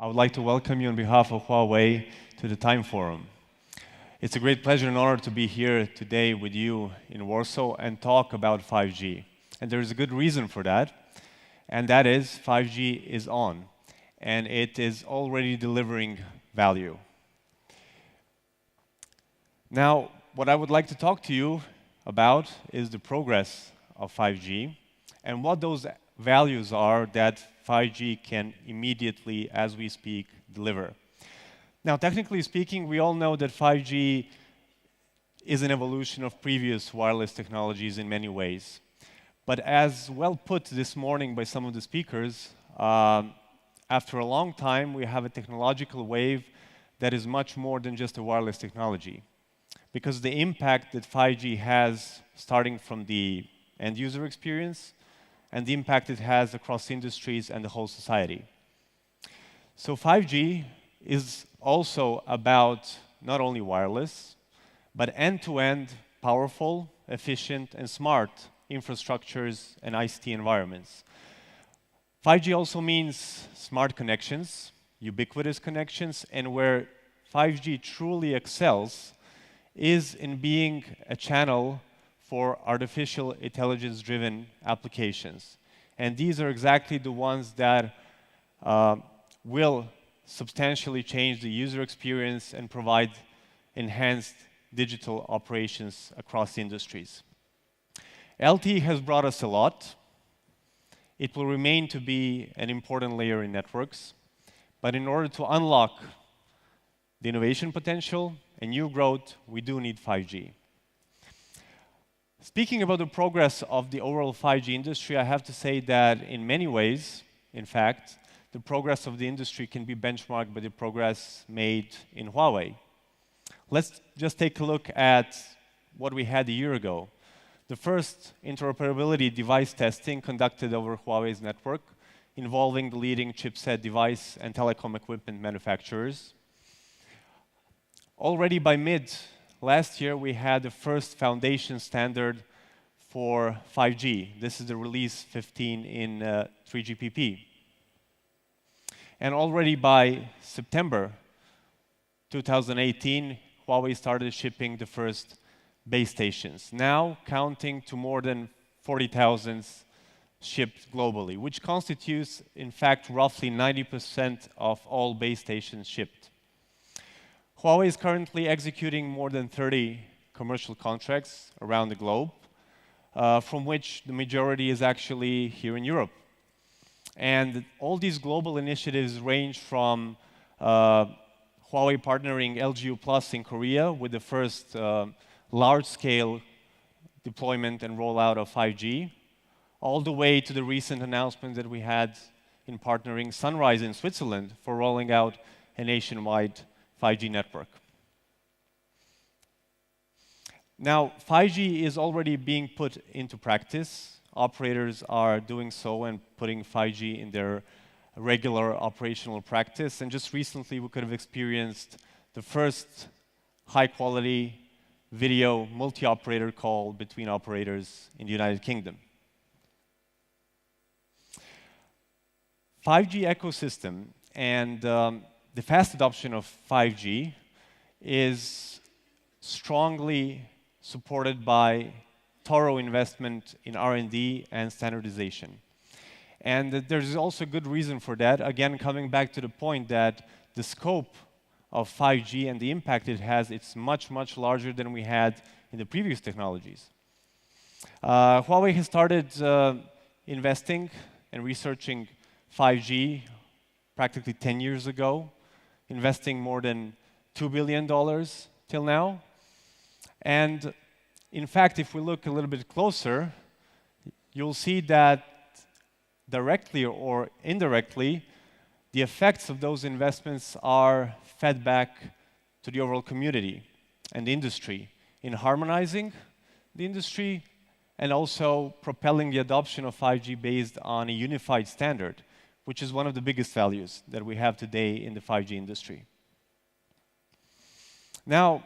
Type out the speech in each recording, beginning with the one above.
I would like to welcome you on behalf of Huawei to the TIME Forum. It's a great pleasure and honor to be here today with you in Warsaw and talk about 5G. And there's a good reason for that, and that is 5G is on, and it is already delivering value. Now, what I would like to talk to you about is the progress of 5G and what those values are that 5G can immediately, as we speak, deliver. Now, technically speaking, we all know that 5G is an evolution of previous wireless technologies in many ways. But as well put this morning by some of the speakers, after a long time, we have a technological wave that is much more than just a wireless technology. Because the impact that 5G has, starting from the end user experience, and the impact it has across industries and the whole society. So 5G is also about not only wireless, but end-to-end, powerful, efficient, and smart infrastructures and ICT environments. 5G also means smart connections, ubiquitous connections, and where 5G truly excels is in being a channel for artificial intelligence-driven applications. And these are exactly the ones that will substantially change the user experience and provide enhanced digital operations across industries. LTE has brought us a lot. It will remain to be an important layer in networks. But in order to unlock the innovation potential and new growth, we do need 5G. Speaking about the progress of the overall 5G industry, I have to say that in many ways, in fact, the progress of the industry can be benchmarked by the progress made in Huawei. Let's just take a look at what we had a year ago. The first interoperability device testing conducted over Huawei's network, involving the leading chipset device and telecom equipment manufacturers. Already by mid last year, we had the first foundation standard for 5G. This is the release 15 in 3GPP. And already by September 2018, Huawei started shipping the first base stations, now counting to more than 40,000 shipped globally, which constitutes, in fact, roughly 90% of all base stations shipped. Huawei is currently executing more than 30 commercial contracts around the globe, from which the majority is actually here in Europe. And all these global initiatives range from Huawei partnering LGU Plus in Korea with the first large-scale deployment and rollout of 5G, all the way to the recent announcement that we had in partnering Sunrise in Switzerland for rolling out a nationwide 5G network. Now, 5G is already being put into practice. Operators are doing so and putting 5G in their regular operational practice. And just recently, we could have experienced the first high-quality video multi-operator call between operators in the United Kingdom. 5G ecosystem and the fast adoption of 5G is strongly supported by thorough investment in R&D and standardization. And there's also good reason for that. Again, coming back to the point that the scope of 5G and the impact it has, it's much, much larger than we had in the previous technologies. Huawei has started investing and researching 5G practically 10 years ago, investing more than $2 billion till now. And in fact, if we look a little bit closer, you'll see that directly or indirectly, the effects of those investments are fed back to the overall community and the industry in harmonizing the industry and also propelling the adoption of 5G based on a unified standard, which is one of the biggest values that we have today in the 5G industry. Now,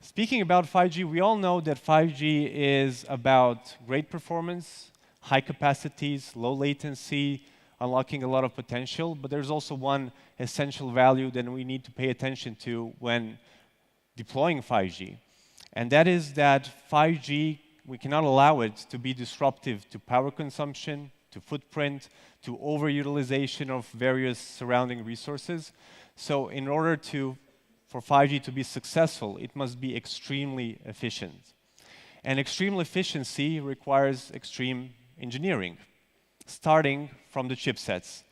speaking about 5G, we all know that 5G is about great performance, high capacities, low latency, unlocking a lot of potential, but there's also one essential value that we need to pay attention to when deploying 5G. And that is that 5G, we cannot allow it to be disruptive to power consumption, to footprint, to overutilization of various surrounding resources. So in order for 5G to be successful, it must be extremely efficient. And extreme efficiency requires extreme engineering, starting from the chipsets.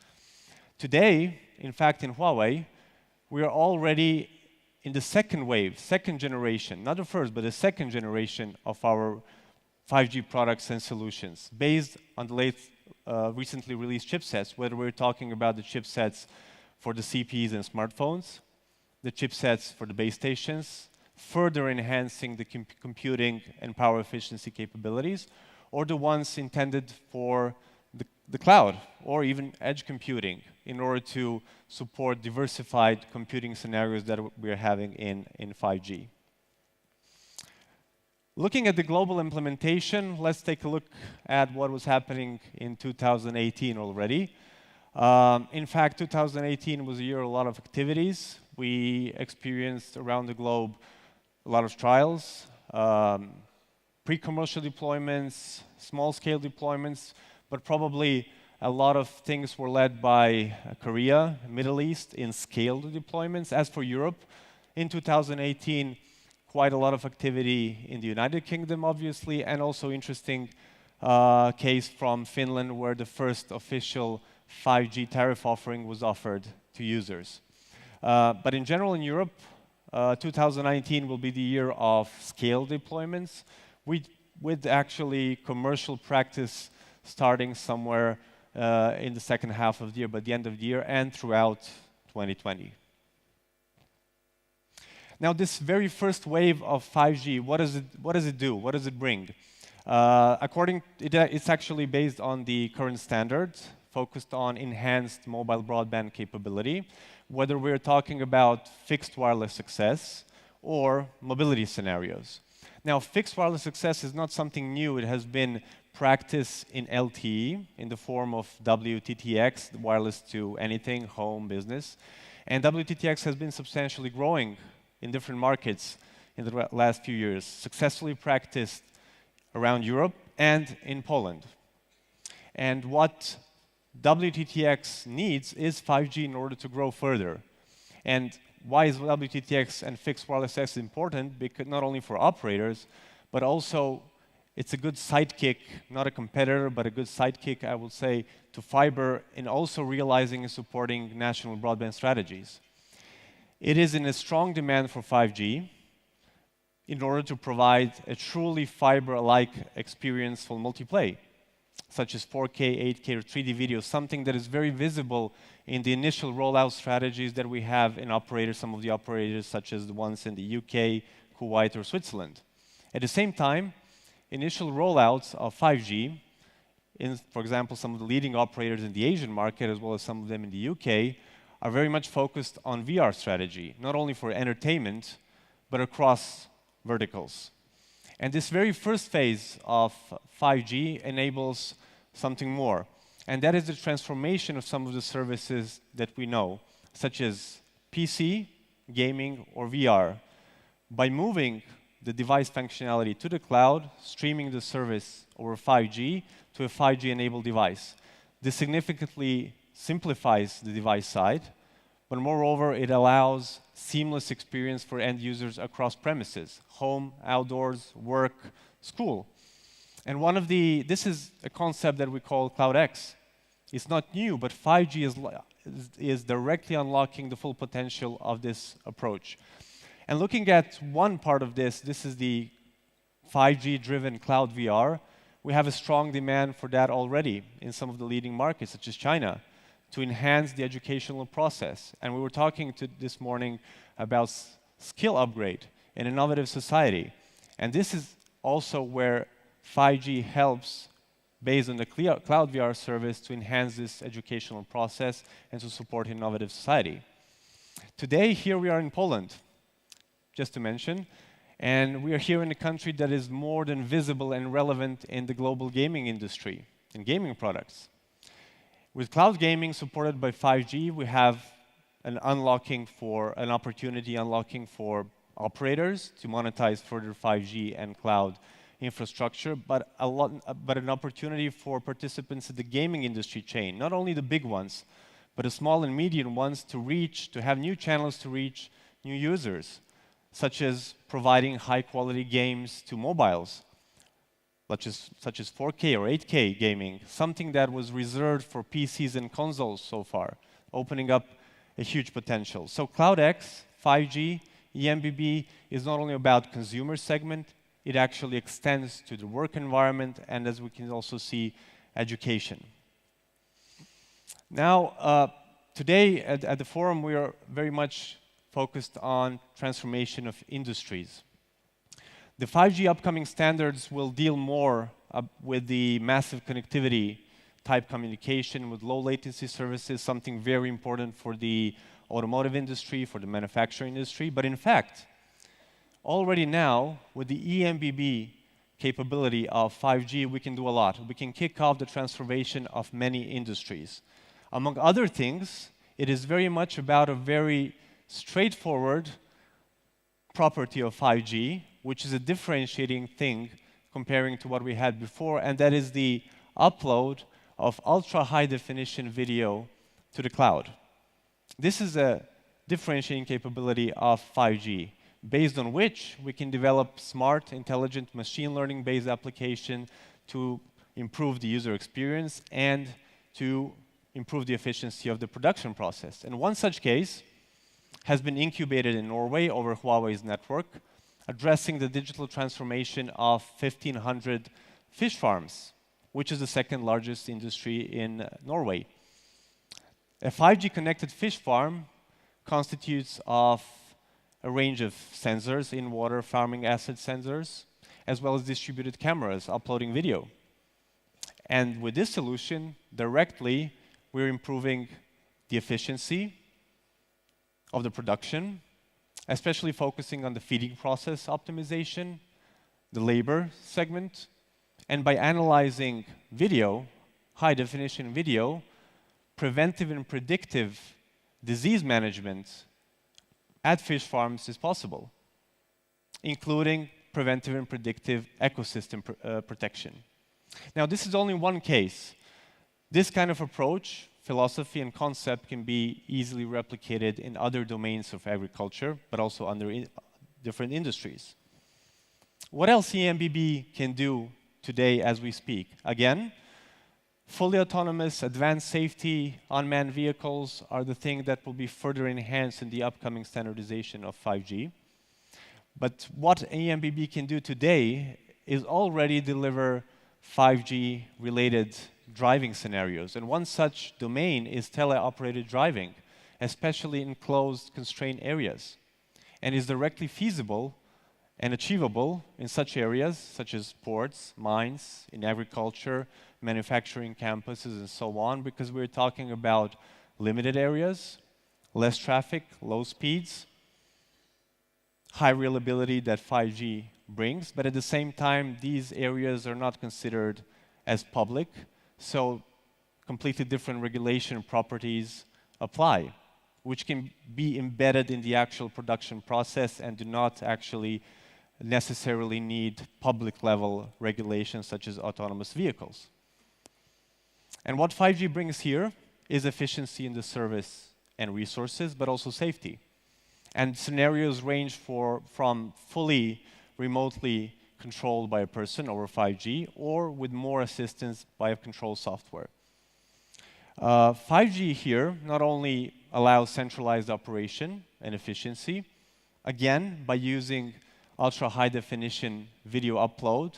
Today, in fact, in Huawei, we are already in the second wave, second generation, not the first, but the second generation of our 5G products and solutions, based on the recently released chipsets, whether we're talking about the chipsets for the CPEs and smartphones, the chipsets for the base stations, further enhancing the computing and power efficiency capabilities, or the ones intended for the cloud, or even edge computing, in order to support diversified computing scenarios that we're having in 5G. Looking at the global implementation, let's take a look at what was happening in 2018 already. In fact, 2018 was a year of a lot of activities. We experienced around the globe a lot of trials, pre-commercial deployments, small-scale deployments, but probably a lot of things were led by Korea, Middle East in scaled deployments. As for Europe, in 2018, quite a lot of activity in the United Kingdom, obviously, and also interesting case from Finland, where the first official 5G tariff offering was offered to users. But in general, in Europe, 2019 will be the year of scale deployments, with actually commercial practice starting somewhere in the second half of the year, by the end of the year, and throughout 2020. Now, this very first wave of 5G, what does it do? What does it bring? It's actually based on the current standards, focused on enhanced mobile broadband capability, whether we're talking about fixed wireless access or mobility scenarios. Now, fixed wireless access is not something new. It has been practiced in LTE in the form of WTTX, wireless to anything, home, business. And WTTX has been substantially growing in different markets in the last few years, successfully practiced around Europe and in Poland. And what WTTX needs is 5G in order to grow further. And why is WTTX and fixed wireless access important? Because not only for operators, but also it's a good sidekick, not a competitor, but a good sidekick, I would say, to fiber, in also realizing and supporting national broadband strategies. It is in a strong demand for 5G in order to provide a truly fiber-like experience for multiplay, such as 4K, 8K, or 3D video, something that is very visible in the initial rollout strategies that we have in operators, some of the operators such as the ones in the UK, Kuwait, or Switzerland. At the same time, initial rollouts of 5G, for example, some of the leading operators in the Asian market, as well as some of them in the UK, are very much focused on VR strategy, not only for entertainment, but across verticals. And this very first phase of 5G enables something more, and that is the transformation of some of the services that we know, such as PC, gaming, or VR, by moving the device functionality to the cloud, streaming the service over 5G to a 5G-enabled device. This significantly simplifies the device side, but moreover, it allows seamless experience for end users across premises, home, outdoors, work, school. And this is a concept that we call CloudX. It's not new, but 5G is directly unlocking the full potential of this approach. And looking at one part of this is the 5G-driven cloud VR. We have a strong demand for that already in some of the leading markets, such as China, to enhance the educational process. And we were talking this morning about skill upgrade in an innovative society. And this is also where 5G helps, based on the cloud VR service, to enhance this educational process and to support innovative society. Today, here we are in Poland, just to mention, and we are here in a country that is more than visible and relevant in the global gaming industry, in gaming products. With cloud gaming supported by 5G, we have an opportunity unlocking for operators to monetize further 5G and cloud infrastructure, but an opportunity for participants in the gaming industry chain, not only the big ones, but the small and medium ones to have new channels to reach new users, such as providing high-quality games to mobiles, such as 4K or 8K gaming, something that was reserved for PCs and consoles so far, opening up a huge potential. So CloudX, 5G, EMBB is not only about consumer segment, it actually extends to the work environment, and as we can also see, education. Now, today at the forum, we are very much focused on transformation of industries. The 5G upcoming standards will deal more with the massive connectivity type communication with low latency services, something very important for the automotive industry, for the manufacturing industry. But in fact, already now, with the EMBB capability of 5G, we can do a lot. We can kick off the transformation of many industries. Among other things, it is very much about a very straightforward property of 5G, which is a differentiating thing comparing to what we had before, and that is the upload of ultra-high definition video to the cloud. This is a differentiating capability of 5G, based on which we can develop smart, intelligent, machine learning-based application to improve the user experience and to improve the efficiency of the production process. And one such case has been incubated in Norway over Huawei's network, addressing the digital transformation of 1,500 fish farms, which is the second largest industry in Norway. A 5G connected fish farm constitutes of a range of sensors, in-water farming asset sensors, as well as distributed cameras uploading video. And with this solution, directly, we're improving the efficiency of the production, especially focusing on the feeding process optimization, the labor segment, and by analyzing video, high-definition video, preventive and predictive disease management at fish farms is possible, including preventive and predictive ecosystem protection. Now, this is only one case. This kind of approach, philosophy, and concept can be easily replicated in other domains of agriculture, but also under different industries. What else EMBB can do today as we speak? Again, fully autonomous, advanced safety, unmanned vehicles are the thing that will be further enhanced in the upcoming standardization of 5G. But what EMBB can do today is already deliver 5G-related driving scenarios. And one such domain is teleoperated driving, especially in closed, constrained areas, and is directly feasible and achievable in such areas, such as ports, mines, in agriculture, manufacturing campuses, and so on, because we're talking about limited areas, less traffic, low speeds, high reliability that 5G brings, but at the same time, these areas are not considered as public, so completely different regulation properties apply, which can be embedded in the actual production process and do not actually necessarily need public-level regulations such as autonomous vehicles. And what 5G brings here is efficiency in the service and resources, but also safety. And scenarios range from fully remotely controlled by a person over 5G, or with more assistance by a control software. 5G here not only allows centralized operation and efficiency, again, by using ultra-high definition video upload,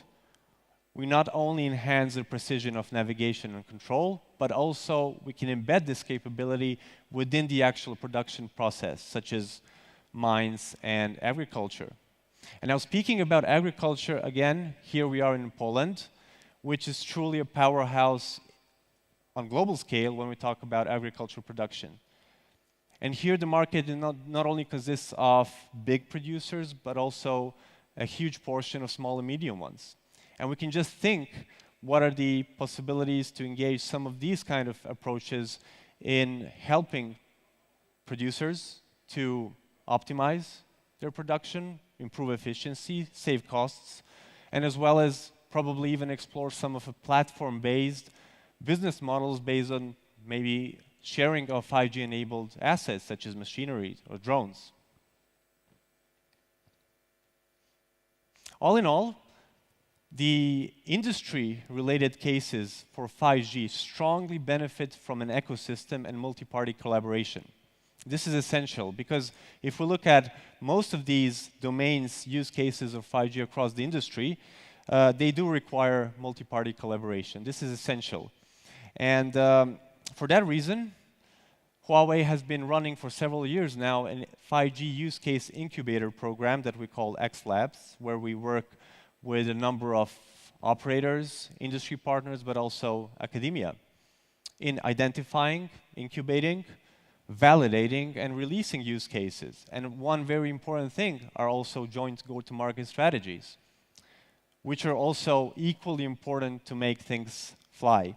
we not only enhance the precision of navigation and control, but also we can embed this capability within the actual production process, such as mines and agriculture. And now speaking about agriculture, again, here we are in Poland, which is truly a powerhouse on global scale when we talk about agricultural production. And here the market not only consists of big producers, but also a huge portion of small and medium ones. And we can just think what are the possibilities to engage some of these kind of approaches in helping producers to optimize their production, improve efficiency, save costs, and as well as probably even explore some of the platform-based business models based on maybe sharing of 5G-enabled assets such as machinery or drones. All in all, the industry-related cases for 5G strongly benefit from an ecosystem and multi-party collaboration. This is essential because if we look at most of these domains, use cases of 5G across the industry, they do require multi-party collaboration. This is essential. And for that reason, Huawei has been running for several years now a 5G use case incubator program that we call X Labs, where we work with a number of operators, industry partners, but also academia in identifying, incubating, validating, and releasing use cases. And one very important thing are also joint go-to-market strategies, which are also equally important to make things fly.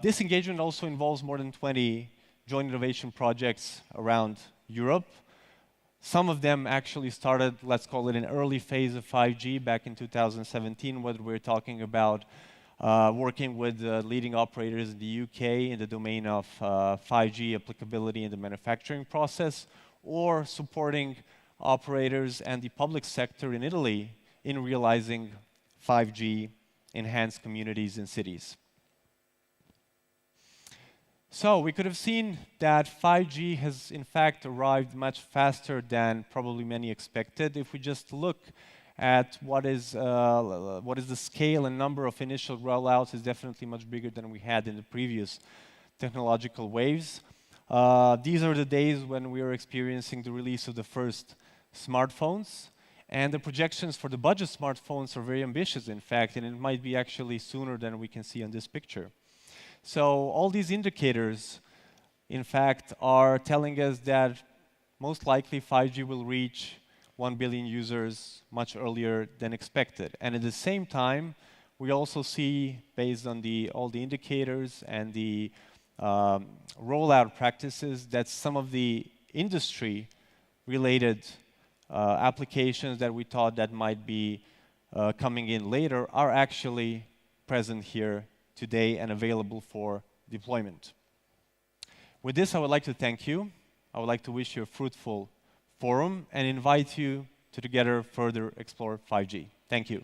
This engagement also involves more than 20 joint innovation projects around Europe. Some of them actually started, let's call it an early phase of 5G back in 2017, whether we're talking about working with leading operators in the UK in the domain of 5G applicability in the manufacturing process, or supporting operators and the public sector in Italy in realizing 5G enhanced communities in cities. So we could have seen that 5G has in fact arrived much faster than probably many expected. If we just look at what is the scale and number of initial rollouts, is definitely much bigger than we had in the previous technological waves. These are the days when we are experiencing the release of the first smartphones, and the projections for the budget smartphones are very ambitious, in fact, and it might be actually sooner than we can see on this picture. So all these indicators, in fact, are telling us that most likely 5G will reach 1 billion users much earlier than expected. And at the same time, we also see, based on all the indicators and the rollout practices, that some of the industry-related applications that we thought that might be coming in later are actually present here today and available for deployment. With this, I would like to thank you. I would like to wish you a fruitful forum and invite you to together further explore 5G. Thank you.